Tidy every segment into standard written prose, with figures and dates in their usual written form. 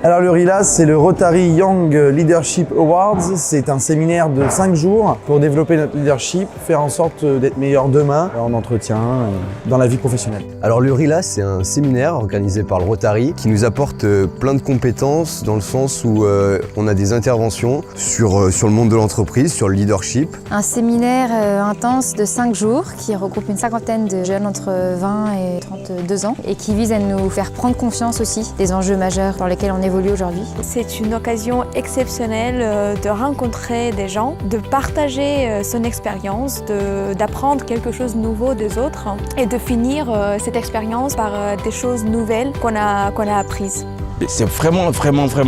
Alors le RILA, c'est le Rotary Young Leadership Awards. C'est un séminaire de 5 jours pour développer notre leadership, faire en sorte d'être meilleur demain en entretien, dans la vie professionnelle. Alors le RILA, c'est un séminaire organisé par le Rotary qui nous apporte plein de compétences dans le sens où on a des interventions sur le monde de l'entreprise, sur le leadership. Un séminaire intense de 5 jours qui regroupe une cinquantaine de jeunes entre 20 et 32 ans et qui vise à nous faire prendre conscience aussi des enjeux majeurs dans lesquels on évolue aujourd'hui. C'est une occasion exceptionnelle de rencontrer des gens, de partager son expérience, d'apprendre quelque chose de nouveau des autres et de finir cette expérience par des choses nouvelles qu'on a apprises. C'est vraiment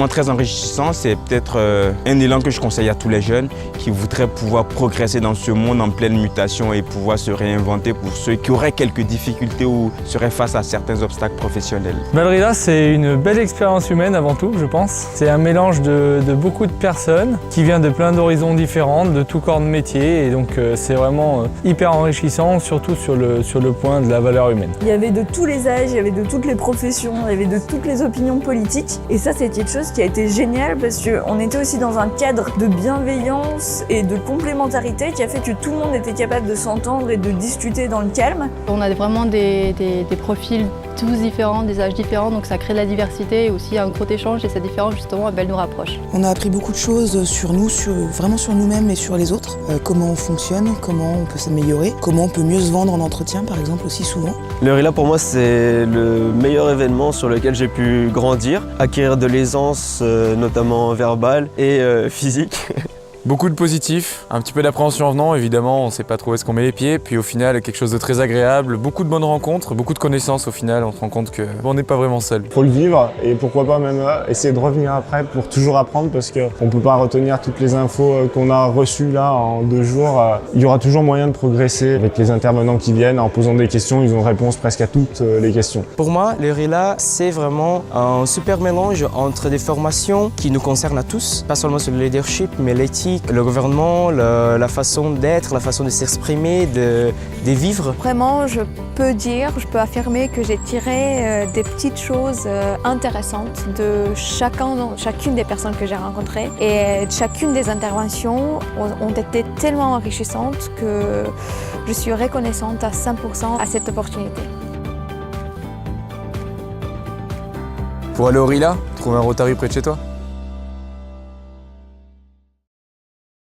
très enrichissant. C'est peut-être un élan que je conseille à tous les jeunes qui voudraient pouvoir progresser dans ce monde en pleine mutation et pouvoir se réinventer pour ceux qui auraient quelques difficultés ou seraient face à certains obstacles professionnels. Le RILA, c'est une belle expérience humaine avant tout, je pense. C'est un mélange de beaucoup de personnes qui viennent de plein d'horizons différents, de tout corps de métier et donc c'est vraiment hyper enrichissant, surtout sur le point de la valeur humaine. Il y avait de tous les âges, il y avait de toutes les professions, il y avait de toutes les opinions politiques. Et ça, c'est quelque chose qui a été génial parce qu'on était aussi dans un cadre de bienveillance et de complémentarité qui a fait que tout le monde était capable de s'entendre et de discuter dans le calme. On a vraiment des profils tous différents, des âges différents, donc ça crée de la diversité et aussi un gros échange et cette différence justement, elle nous rapproche. On a appris beaucoup de choses sur nous, vraiment sur nous-mêmes et sur les autres. Comment on fonctionne, comment on peut s'améliorer, comment on peut mieux se vendre en entretien par exemple aussi souvent. Le RILA pour moi c'est le meilleur événement sur lequel j'ai pu grandir, acquérir de l'aisance notamment verbale et physique. Beaucoup de positifs, un petit peu d'appréhension en venant, évidemment, on ne sait pas trop où est-ce qu'on met les pieds, puis au final, quelque chose de très agréable, beaucoup de bonnes rencontres, beaucoup de connaissances au final, on se rend compte qu'on n'est pas vraiment seul. Faut le vivre et pourquoi pas même essayer de revenir après pour toujours apprendre parce qu'on ne peut pas retenir toutes les infos qu'on a reçues là en 2 jours. Il y aura toujours moyen de progresser avec les intervenants qui viennent, en posant des questions, ils ont réponse presque à toutes les questions. Pour moi, le RILA, c'est vraiment un super mélange entre des formations qui nous concernent à tous, pas seulement sur le leadership, mais l'éthique, le gouvernement, la façon d'être, la façon de s'exprimer, de vivre. Vraiment, je peux affirmer que j'ai tiré des petites choses intéressantes de chacune des personnes que j'ai rencontrées. Et chacune des interventions ont été tellement enrichissantes que je suis reconnaissante à 100% à cette opportunité. Pour aller au RILA, trouve un Rotary près de chez toi.